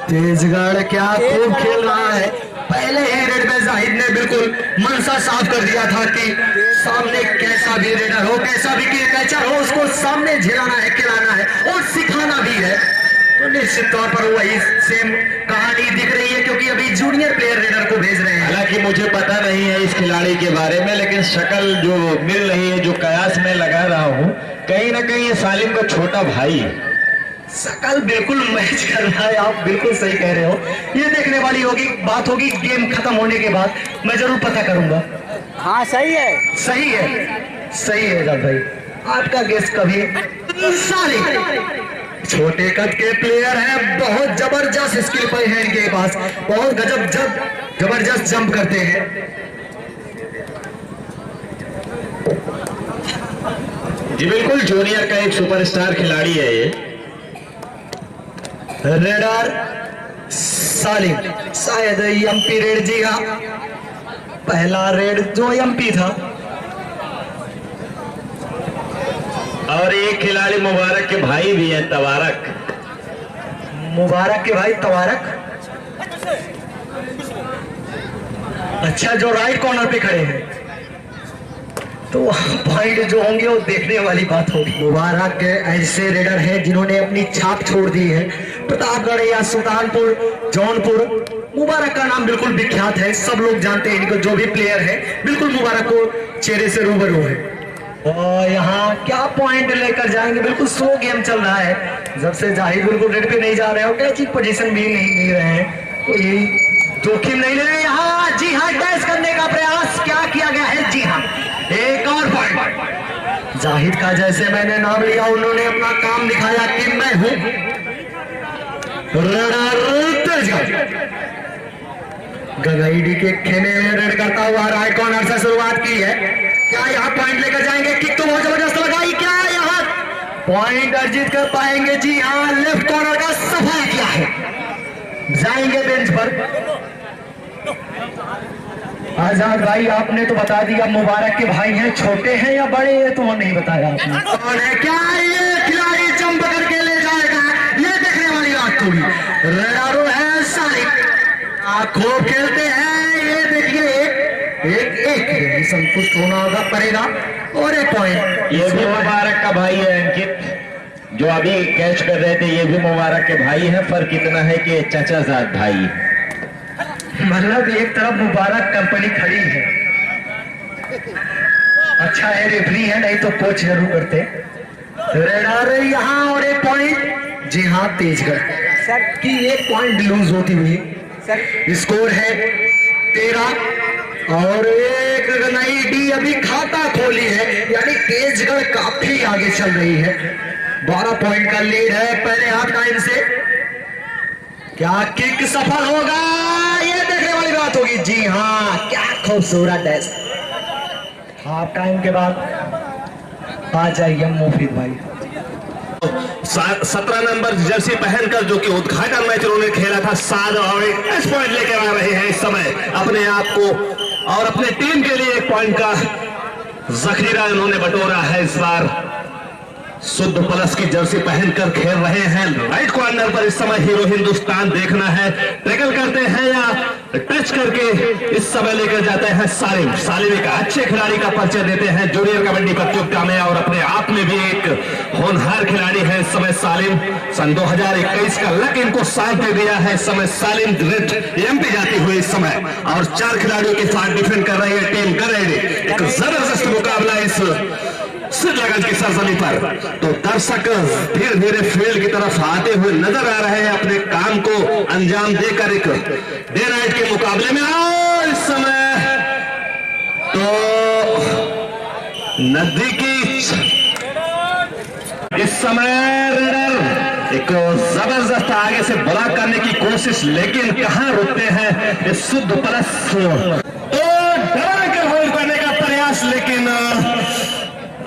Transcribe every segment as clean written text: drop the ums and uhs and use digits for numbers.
तेजगढ़ क्या खूब खेल रहा है। पहले ही रेड में जाहिद ने बिल्कुल मनसा साफ कर दिया था कि सामने कैसा भी रेडर हो, कैसा भी कैचर हो, उसको सामने झिलाना है, खिलाना है और सिखाना भी है। तो निश्चित तौर पर वही सेम कहानी दिख रही है, क्योंकि अभी जूनियर प्लेयर रेडर को भेज रहे हैं। हालांकि मुझे पता नहीं है इस खिलाड़ी के बारे में, लेकिन शक्ल जो मिल रही है, जो कयास में लगा रहा हूं, कहीं ना कहीं ये सालिम का छोटा भाई है। शकल बिल्कुल मैच कर रहा है, आप बिल्कुल सही कह रहे हो। ये देखने वाली बात होगी गेम खत्म होने के बाद, मैं जरूर पता करूंगा। हाँ सही है, सही है, सही है जाद भाई, आपका गेस कभी सालिम छोटे कद के प्लेयर हैं, बहुत जबरदस्त स्किल पर है इनके पास, बहुत जबरदस्त जंप करते हैं। जी बिल्कुल, जूनियर का एक सुपरस्टार खिलाड़ी है ये। रेडर सालिम, शायद एमपी रेड, जी हाँ, पहला रेड जो एमपी था। और एक खिलाड़ी मुबारक के भाई भी है, तवारक। मुबारक के भाई तवारक, अच्छा, जो राइट कॉर्नर पे खड़े हैं, तो पॉइंट जो होंगे वो देखने वाली बात होगी। मुबारक ऐसे रेडर हैं जिन्होंने अपनी छाप छोड़ दी है, प्रतापगढ़ या सुल्तानपुर, जौनपुर। मुबारक का नाम बिल्कुल विख्यात है, सब लोग जानते हैं इनको, जो भी प्लेयर है बिल्कुल मुबारक को चेहरे से रूबरू है। और यहाँ क्या पॉइंट लेकर जाएंगे, बिल्कुल स्लो गेम चल रहा है। जब से जाहिद बिल्कुल रेड पे नहीं जा रहे हो, कैचिंग पोजीशन भी नहीं मिल रहे हैं, तो यही जोखिम नहीं ले रहे। यहाँ जी हाँ, डैश करने का प्रयास क्या किया गया है, जी हाँ, एक और पॉइंट जाहिद का। जैसे मैंने नाम लिया, उन्होंने अपना काम दिखाया कि मैं हूं गगईडी के खेमे में रेड करता हुआ राइट कॉर्नर से शुरुआत की है। क्या यहाँ पॉइंट लेकर जाएंगे? किक तो बहुत जबरदस्त लगाई, क्या यहाँ पॉइंट अर्जित कर पाएंगे? जी हाँ, लेफ्ट कॉर्नर का सफाई किया है, जाएंगे बेंच पर। आजाद भाई, आपने तो बता दिया मुबारक के भाई हैं, छोटे हैं या बड़े हैं तो वो नहीं बताया आपने। कौन है? क्या ये खिलाड़ी जंप करके ले जाएगा, ये देखने वाली बात होगी। रेडारो है सालिम, खूब खेलते हैं, ये देखिए एक संतुष्ट होना पड़ेगा। और एक पॉइंट, ये भी मुबारक का भाई है अंकित, जो अभी कैच कर रहे थे, ये भी मुबारक के भाई है। फर्क इतना है कि चाचाजाद भाई, मतलब एक तरफ मुबारक कंपनी खड़ी है, अच्छा है रेफरी है, नहीं तो कोच जरूर करते। रेडार यहाँ और एक पॉइंट, जी हाँ, तेजगढ़ की एक पॉइंट लूज होती हुई। स्कोर है 13 और एक नई डी अभी खाता खोली है, यानी तेजगढ़ काफी आगे चल रही है। 12 पॉइंट का लीड है पहले हाफ टाइम से। क्या किक सफल होगा, ये देखने वाली बात होगी। जी हाँ, क्या खूबसूरत डैश। हाफ टाइम के बाद आ जाइए मुफीद भाई। 17 नंबर जर्सी पहनकर, जो कि उद्घाटन मैच उन्होंने खेला था, 7 और एक टेस्ट पॉइंट लेकर आ रहे हैं इस समय अपने आप को, और अपने टीम के लिए 1 पॉइंट का जखीरा उन्होंने बटोरा है इस बार। शुद्ध प्लस की जर्सी पहनकर खेल रहे हैं। राइट कॉर्नर पर इस समय हीरो हिंदुस्तान देखना है, टैकल करते हैं या टच करके इस समय लेकर जाते हैं सालिम। सालिम एक अच्छे खिलाड़ी का परिचय देते हैं जूनियर कबड्डी प्रतियोगिता में, और अपने आप में भी एक होनहार खिलाड़ी है इस समय सालिम। सन 2021 का लक इनको साथ दे दिया है इस समय। सालिम रेड एमपी जाती हुई इस समय, और 4 खिलाड़ियों के साथ डिफेंड कर रही है टीम गगईडी। एक जबरदस्त मुकाबला इस सिद्धगंज की सरजमी पर। तो दर्शक धीरे धीरे फील्ड की तरफ आते हुए नजर आ रहे हैं, अपने काम को अंजाम देकर एक डे नाइट के मुकाबले में। और इस समय तो नजदीकी, इस समय रेडर एक जबरदस्त आगे से ब्लॉक करने की कोशिश, लेकिन कहां रुकते हैं इस शुद्ध प्लस। तो डरा कर होल्ड करने का प्रयास, लेकिन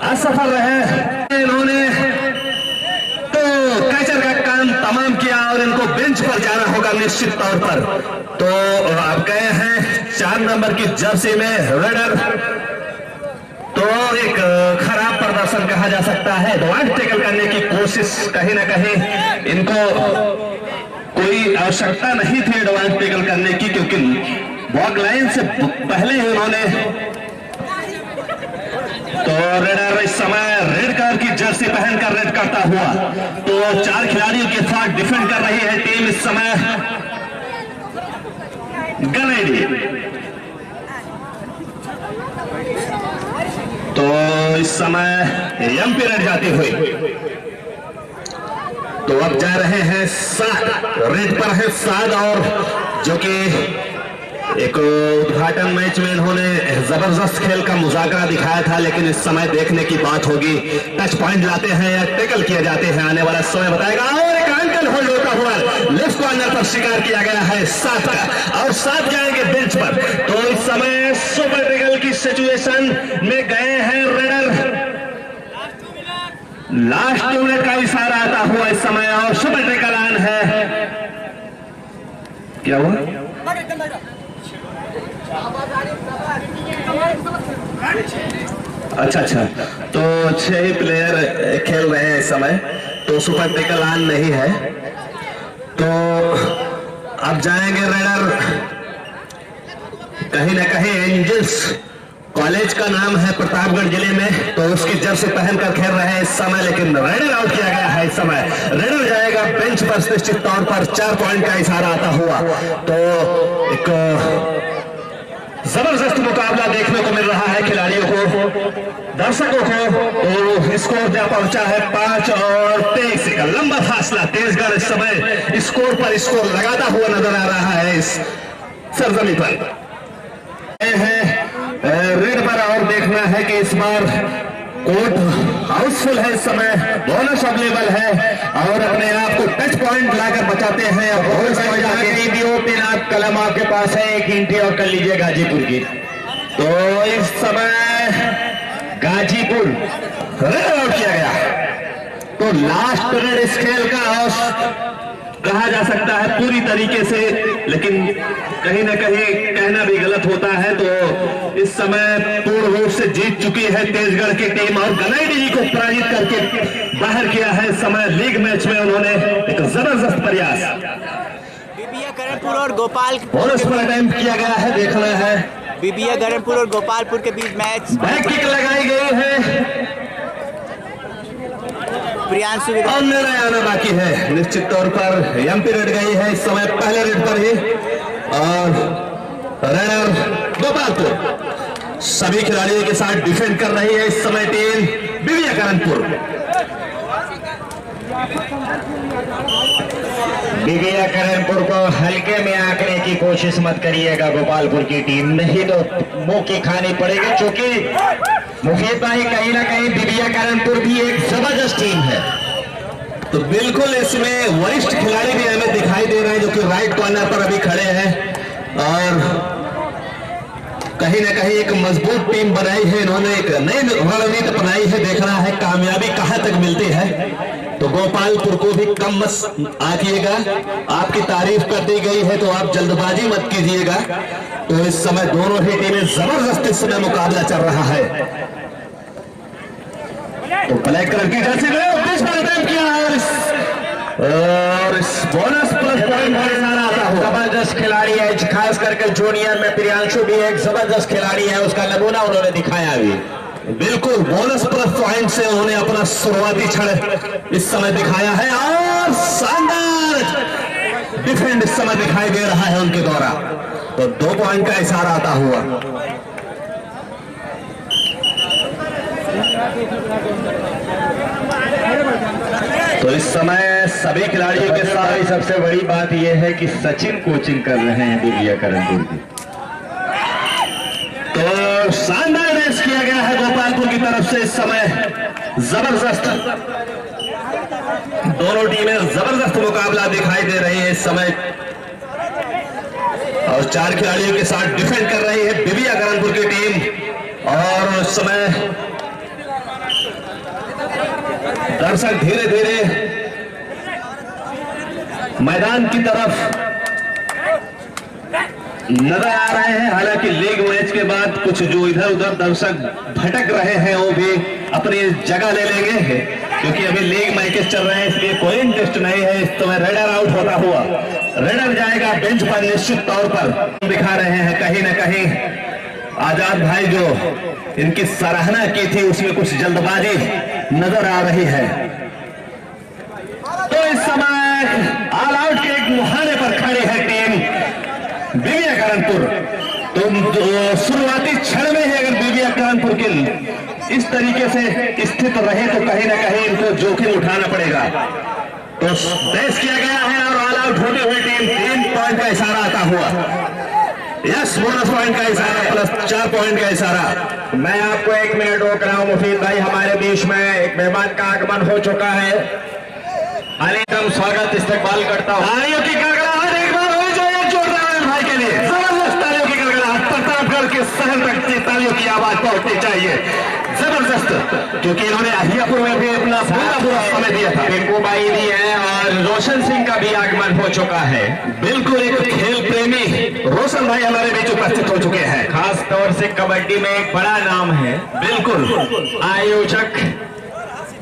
असफल रहे इन्होंने। तो कैचर का काम तमाम किया और इनको बेंच पर जाना होगा निश्चित तौर पर। तो अब गए हैं 4 नंबर की जर्सी में रेडर, तो एक खराब प्रदर्शन कहा जा सकता है। एडवांस टैकल करने की कोशिश, कहीं ना कहीं इनको कोई आवश्यकता नहीं थी एडवांस टैकल करने की, क्योंकि बॉग लाइन से पहले ही उन्होंने तो रेडर इस समय रेड कलर की जर्सी पहनकर रेड करता हुआ तो 4 खिलाड़ियों के साथ डिफेंड कर रही है टीम इस समय गनेडी। तो इस समय एमपी रेड जाती हुई तो अब जा रहे हैं 7 रेड पर है 7 और जो कि एक उद्घाटन मैच में इन्होंने जबरदस्त खेल का मुजाकरा दिखाया था, लेकिन इस समय देखने की बात होगी टच पॉइंट लाते हैं या टैकल किए जाते हैं, आने वाला समय बताएगा। और एक एंकल होल्ड होता हुआ लेफ्ट कॉर्नर पर शिकार किया गया है 7 का और 7 जाएंगे बेंच पर। तो इस समय सुपर टैकल की सिचुएशन में गए हैं रेडर, लास्ट 2 मिनट का इशारा आता हुआ इस समय और सुपर टैकल ऑन है। क्या हुआ? अच्छा, तो 6 ही प्लेयर खेल रहे हैं इस समय, तो सुपर टैकल ऑन नहीं है। तो अब जाएंगे रेडर, कहीं ना कहीं एंजल्स कॉलेज का नाम है प्रतापगढ़ जिले में, तो उसकी जर्सी पहनकर खेल रहे हैं इस समय, लेकिन रेडर आउट किया गया है इस समय। रेडर जाएगा बेंच पर निश्चित तौर पर 4 पॉइंट का इशारा आता हुआ। तो एक जबरदस्त मुकाबला देखने को मिल रहा है खिलाड़ियों को, दर्शकों को। तो स्कोर जा पहुंचा है 5 और 23 का लंबा फासला। तेजगढ़ इस समय स्कोर पर स्कोर लगाता हुआ नजर आ रहा है इस सरजमी पर रेड पर। और देखना है कि इस बार कोर्ट हाउसफुल है इस समय, बोनस अवेलेबल है और अपने आप को टच पॉइंट लाकर बचाते हैं। ओपन आप कलम आपके पास है, एक इंट्री और कर लीजिए गाजीपुर की। तो इस समय गाजीपुर रेड आउट किया गया, तो लास्ट रेड इस खेल का कहा जा सकता है पूरी तरीके से, लेकिन कहीं ना कहीं कहना भी गलत होता है। तो इस समय पूर्ण रूप से जीत चुकी है तेजगढ़ की टीम और गनेडी जी को पराजित करके बाहर किया है इस समय लीग मैच में उन्होंने एक जबरदस्त प्रयास। बीबीए करणपुर और गोपाल बोनस पर अटेम्प्ट किया गया है, देखना है बीबीए करणपुर और गोपालपुर के बीच मैच। बैक किक लगाई गई है प्रियांशु और निर्णय आना बाकी है। निश्चित तौर पर एमपी रेड गई है इस समय पहले रेड पर ही और रेडर गोपालपुर सभी खिलाड़ियों के साथ डिफेंड कर रही है इस समय team BBA Karanpur. BBA Karanpur को हल्के में आंकने की कोशिश मत करिएगा गोपालपुर की टीम, नहीं तो मुंह की खानी पड़ेगी, क्योंकि मुफीद भाई कहीं ना कहीं बीबीए करणपुर भी एक जबरदस्त टीम है। तो बिल्कुल इसमें वरिष्ठ खिलाड़ी भी हमें दिखाई दे रहे हैं जो कि राइट कॉर्नर पर अभी खड़े हैं और कहीं ना कहीं एक मजबूत टीम बनाई है इन्होंने, एक नई रणनीति अपनाई है। देखना है कामयाबी कहां तक मिलती है। तो गोपालपुर को भी कम मत आकिएगा, आपकी तारीफ कर दी गई है तो आप जल्दबाजी मत कीजिएगा। तो इस समय दोनों ही टीमें जबरदस्त इस समय मुकाबला चल रहा है। तो ब्लैक कलर की जर्सी में किया और इस बोनस प्लस पॉइंट आता हुआ जबरदस्त खिलाड़ी है, खास करके जूनियर में प्रियांशु भी एक जबरदस्त खिलाड़ी है, उसका नमूना उन्होंने दिखाया भी। बिल्कुल बोनस प्लस पॉइंट से उन्होंने अपना शुरुआती क्षण इस समय दिखाया है और शानदार डिफेंड इस समय दिखाई दे रहा है उनके द्वारा। तो 2 पॉइंट का इशारा आता हुआ। तो इस समय सभी खिलाड़ियों के साथ सबसे बड़ी बात यह है कि सचिन कोचिंग कर रहे हैं बीबीए करणपुर की। तो शानदार रेस किया गया है गोपालपुर की तरफ से इस समय, जबरदस्त दोनों टीमें जबरदस्त मुकाबला दिखाई दे रही है इस समय और 4 खिलाड़ियों के साथ डिफेंड कर रही है बीबीए करणपुर की टीम। और उस समय दर्शक धीरे धीरे मैदान की तरफ नजर आ रहे हैं। हालांकि लीग मैच के बाद कुछ जो इधर उधर दर्शक भटक रहे हैं वो भी अपनी जगह ले लेंगे। क्योंकि अभी लीग मैचेस चल रहे हैं, इसलिए कोई इंटरेस्ट नहीं है। इस समय रेडर आउट होता हुआ, रेडर जाएगा बेंच पर निश्चित तौर पर। दिखा रहे हैं कहीं ना कहीं आजाद भाई जो इनकी सराहना की थी उसमें कुछ जल्दबाजी नजर आ रही है। तो इस समय ऑल आउट के एक मुहाने पर खड़ी है टीम बीबीए करनपुर। तो शुरुआती क्षण में ही अगर बीबीए करनपुर के इस तरीके से स्थित रहे तो कहीं ना कहीं इनको जोखिम उठाना पड़ेगा। तो बेस किया गया है और ऑल आउट होती हुई टीम 3 पॉइंट का इशारा आता हुआ। यस, बोनस पॉइंट का इशारा प्लस 4 पॉइंट का इशारा। मैं आपको 1 मिनट रोक रहा हूं मुफीद भाई, हमारे बीच में एक मेहमान का आगमन हो चुका है। अलीदम स्वागत इस्तकबाल करता हूं। तालियों की गड़गड़ाहट एक बार हो जाए जोरदार भाई के लिए, जबरदस्त तालियों की गड़गड़ाहट। प्रतापगढ़ के शहर तक तालियों की आवाज पहुंचनी चाहिए, जबरदस्त, क्योंकि इन्होंने अहियापुर में भी अपना पूरा समय दिया था। पिंकू भाई भी है और रोशन सिंह का भी आगमन हो चुका है। बिल्कुल, एक खेल प्रेमी रोशन भाई हमारे बीच उपस्थित हो चुके हैं। खास तौर से कबड्डी में एक बड़ा नाम है, बिल्कुल आयोजक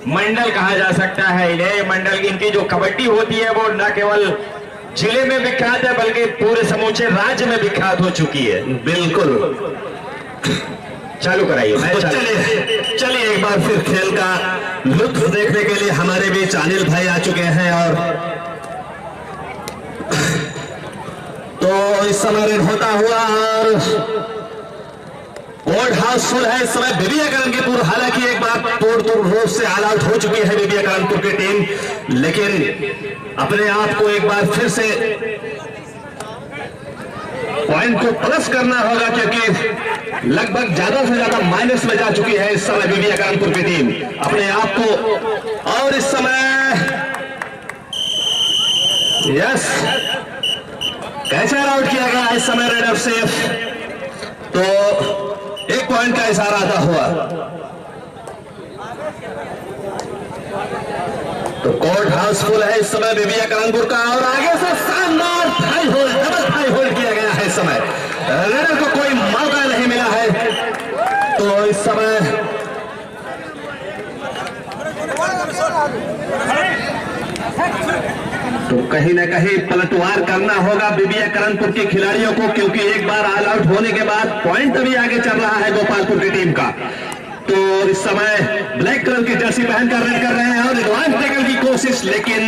मंडल कहा जा सकता है इन्हें। मंडल की इनकी जो कबड्डी होती है वो न केवल जिले में विख्यात है बल्कि पूरे समूचे राज्य में विख्यात हो चुकी है। बिल्कुल, चालू कराइए। तो चलिए एक बार फिर खेल का लुत्फ देखने के लिए हमारे बीच अनिल भाई आ चुके हैं। और तो इस समय रेड होता हुआ और कोर्ट हाउस फुल है इस समय बीबीए करनपुर। हालांकि एक बार तोड़ रूप से ऑल आउट हो चुकी है बीबीए करनपुर की टीम, लेकिन अपने आप को एक बार फिर से पॉइंट को प्लस करना होगा, क्योंकि लगभग ज्यादा से ज्यादा माइनस में जा चुकी है इस समय बीबीए करनपुर की टीम अपने आप को। और इस समय यस, कैचर आउट किया गया इस समय रेडर सेफ। तो 1 पॉइंट का इशारा आता हुआ। तो कोर्ट हाउस फुल है इस समय बीबीए करनपुर का और आगे से शानदार thigh hold, double thigh hold किया गया है इस समय। रेडर को कोई मौका नहीं मिला है। तो इस समय तो कहीं ना कहीं पलटवार करना होगा बीबीए करनपुर के खिलाड़ियों को, क्योंकि एक बार ऑल आउट होने के बाद पॉइंट अभी आगे चल रहा है गोपालपुर की टीम का। तो इस समय ब्लैक कलर की जर्सी पहनकर रेड कर रहे हैं और एडवांस टैकल की कोशिश, लेकिन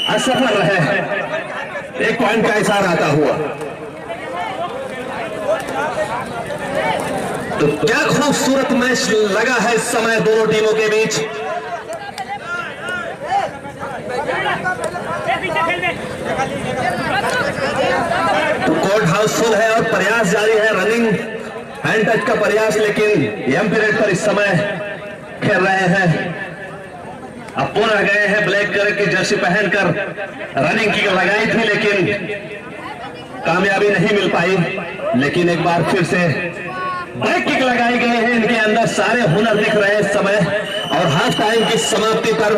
असफल रहे। 1 पॉइंट का इशारा आता हुआ। तो क्या खूबसूरत मैच लगा है इस समय दोनों टीमों के बीच। तो कोर्ट हाउसफुल है और प्रयास जारी है, रनिंग हैंड टच का प्रयास, लेकिन एम्पायर रेड पर इस समय खेल रहे हैं। अब पुनः गए हैं ब्लैक कलर की जर्सी पहनकर, रनिंग की लगाई थी लेकिन कामयाबी नहीं मिल पाई। लेकिन एक बार फिर से बैक किक लगाई गई है, इनके अंदर सारे हुनर दिख रहे हैं इस समय। और हाफ टाइम की समाप्ति पर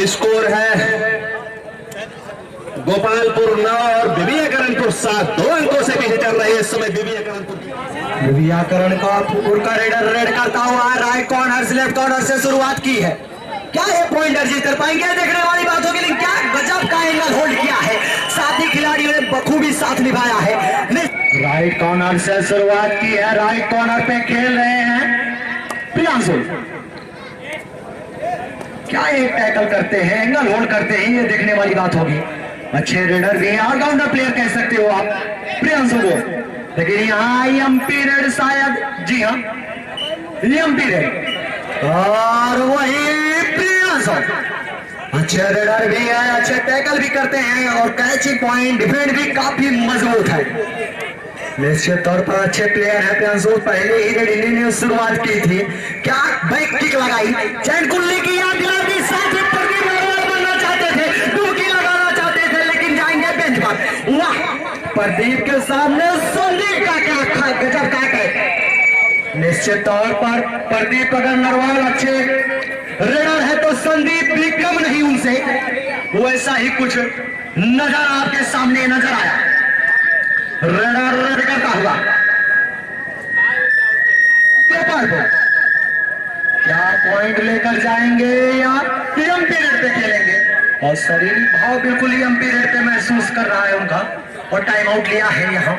स्कोर है गोपालपुर 9 और बीबीए करनपुर 7, 2 अंकों से पीछे चल रही है इस समय बीबीए करनपुर। बीबीए करनपुर का रेडर रेड करता हुआ राइट कॉर्नर से लेफ्ट कॉर्नर से शुरुआत की है। क्या ये पॉइंटर जीत कर पाएंगे, देखने वाली बात होगी। लेकिन क्या गजब का एंगल होल्ड किया है, साथी खिलाड़ियों ने बखूबी साथ निभाया है। राइट कॉर्नर से शुरुआत की है, राइट कॉर्नर पे खेल रहे हैं प्रियांशु। क्या एक टैकल करते हैं, एंगल होल्ड करते हैं, ये देखने वाली बात होगी। अच्छे रेडर भी हैं, ऑलराउंडर प्लेयर कह सकते हो आप प्रियांशु को। लेकिन यहाँ एम्पी रेड शायद, जी हाँ एम्पी रेड, और वही प्रियांशु अच्छे रेडर भी है, अच्छे टैकल भी करते हैं और कैचिंग पॉइंट डिफेंड भी काफी मजबूत है। निश्चित तौर पर अच्छे प्लेयर है प्रियांशु। पहले ही रेड इंडिया ने शुरुआत की थी, क्या बैक किक लगाई, चैन कुल्ली की याद दिला दी, साथ ही प्रदीप अग्रवाल बनना चाहते थे, डुबकी लगाना चाहते थे, लेकिन जाएंगे बेंच पर। वाह, प्रदीप के सामने संदीप का क्या गजब का है। निश्चित तौर पर प्रदीप अगर नरवाल अच्छे रेडर है तो संदीप भी कम नहीं उनसे, वैसा ही कुछ नजर आपके सामने नजर आया। रेडर करता हुआ क्या पॉइंट लेकर जाएंगे या यम पीरियड पे खेलेंगे? और शारीरिक भाव बिल्कुल यम पीरियड पे महसूस कर रहा है उनका, और टाइम आउट लिया है यहाँ।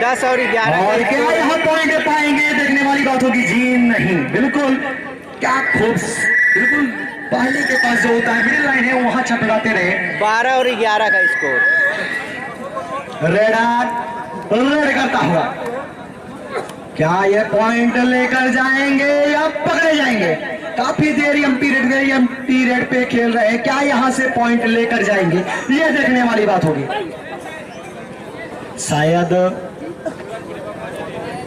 10 और 11 और क्या यहाँ पॉइंट पाएंगे? देखने वाली बात होगी। जी नहीं, बिल्कुल क्या खूब, बिल्कुल पहले के पास जो होता है मिडिल लाइन है वहां छटलाते रहे। 12 और 11 का स्कोर। रेड करता हुआ क्या ये पॉइंट लेकर जाएंगे या पकड़े जाएंगे? काफी देर यम पीरियड पे खेल रहे हैं, क्या यहां से पॉइंट लेकर जाएंगे? ये देखने वाली बात होगी। शायद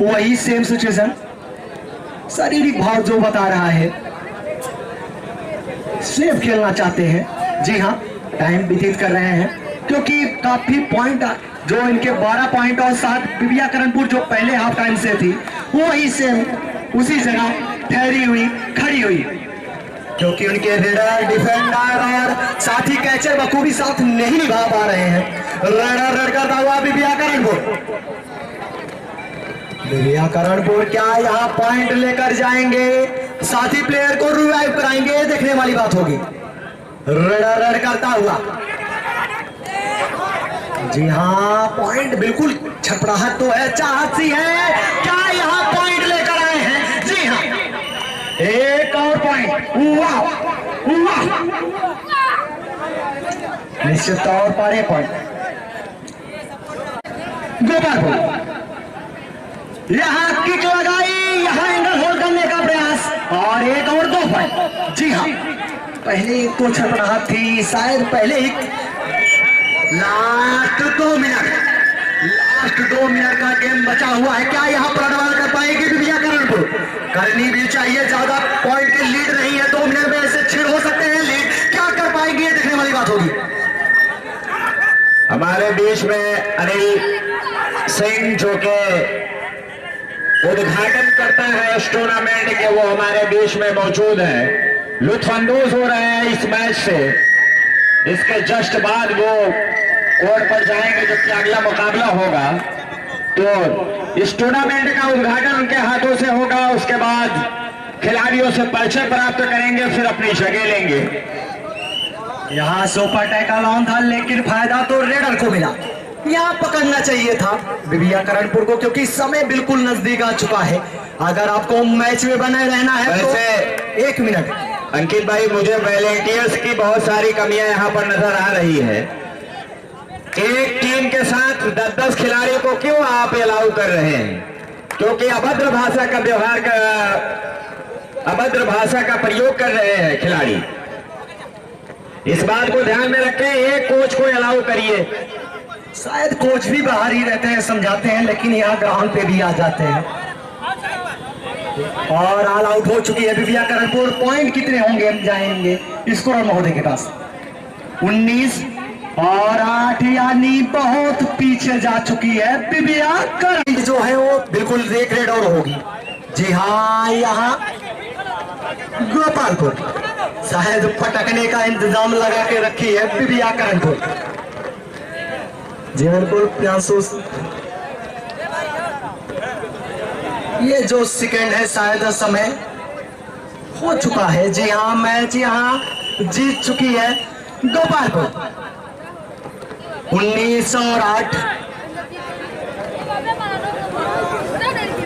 वही सेम सिचुएशन, शारीरिक भाव जो बता रहा है, सेफ खेलना चाहते हैं। जी हाँ, टाइम व्यतीत कर रहे हैं क्योंकि काफी पॉइंट जो इनके 12 पॉइंट और 7 बिबिया करणपुर जो पहले हाफ टाइम से थी वही सेम उसी जगह ठहरी हुई खड़ी हुई, क्योंकि उनके रेडर, डिफेंडर और साथ ही कैचर बखूबी साथ नहीं निभा पा रहे हैं। रेड करता हुआ बिबिया करणपुर क्या यहाँ पॉइंट लेकर जाएंगे? साथी प्लेयर को रिवाइव कराएंगे, देखने वाली बात होगी। रेड करता हुआ, जी हाँ, पॉइंट बिल्कुल छपड़ाहट तो है, चाहत सी है। क्या यहाँ पॉइंट लेकर आए हैं? जी हाँ, एक और पॉइंट। वाह वाह, निश्चित तौर पर एक पॉइंट। गोपालपुर यहाँ किक लगाई, यहाँ एंगल होल्ड करने का प्रयास, और एक और 2 पॉइंट। जी हाँ, पहले एक तो छटपटाहट थी, शायद पहले ही लास्ट 2 मिनट का गेम बचा हुआ है। क्या यहाँ प्रणवाल कर पाएगी बिबिया करणपुर? करनी भी चाहिए, ज्यादा पॉइंट की लीड नहीं है, 2 मिनट में ऐसे छेड़ हो सकते हैं लीड, क्या कर पाएगी ये देखने वाली बात होगी। हमारे बीच में अनिल सिंह जो के उद्घाटन करता है इस टूर्नामेंट के, वो हमारे बीच में मौजूद है। लुत्फानंदोज हो रहे हैं इस मैच से। इसके जस्ट बाद वो कोर्ट पर जाएंगे जबकि अगला मुकाबला होगा, तो इस टूर्नामेंट का उद्घाटन उनके हाथों से होगा। उसके बाद खिलाड़ियों से परिचय प्राप्त करेंगे, फिर अपनी जगह लेंगे। यहाँ सुपर टैकल ऑन था, लेकिन फायदा तो रेडर को मिला। यहाँ पकड़ना चाहिए था बिबिया करणपुर को, क्योंकि समय बिल्कुल नजदीक आ चुका है। अगर आपको मैच में बने रहना है तो 1 मिनट। अंकित भाई, मुझे वॉलंटियर्स की बहुत सारी कमियां यहाँ पर नजर आ रही है। एक टीम के साथ 10-10 खिलाड़ियों को क्यों आप अलाउ कर रहे हैं? क्योंकि अभद्र भाषा का व्यवहार अभद्र भाषा का प्रयोग कर रहे हैं खिलाड़ी। इस बात को ध्यान में रखें, एक कोच को अलाउ करिए। शायद कोच भी बाहर ही रहते हैं, समझाते हैं, लेकिन यहाँ ग्राउंड पे भी आ जाते हैं। और ऑल आउट हो चुकी है बिबिया करणपुर। पॉइंट कितने होंगे हम जाएंगे स्कोर महोदय के पास? 19 और 8, यानी बहुत पीछे जा चुकी है बिबिया करणपुर। जो है वो बिल्कुल एक रेड और होगी। जी हाँ, यहाँ गोपालपुर शायद पटकने का इंतजाम लगा के रखी है बिबिया करणपुर। जी बिल्कुल प्रियांशु, ये जो सेकंड है शायद समय हो चुका है। जी हाँ, मैच यहाँ जीत चुकी है गोपालपुर। 19 और 8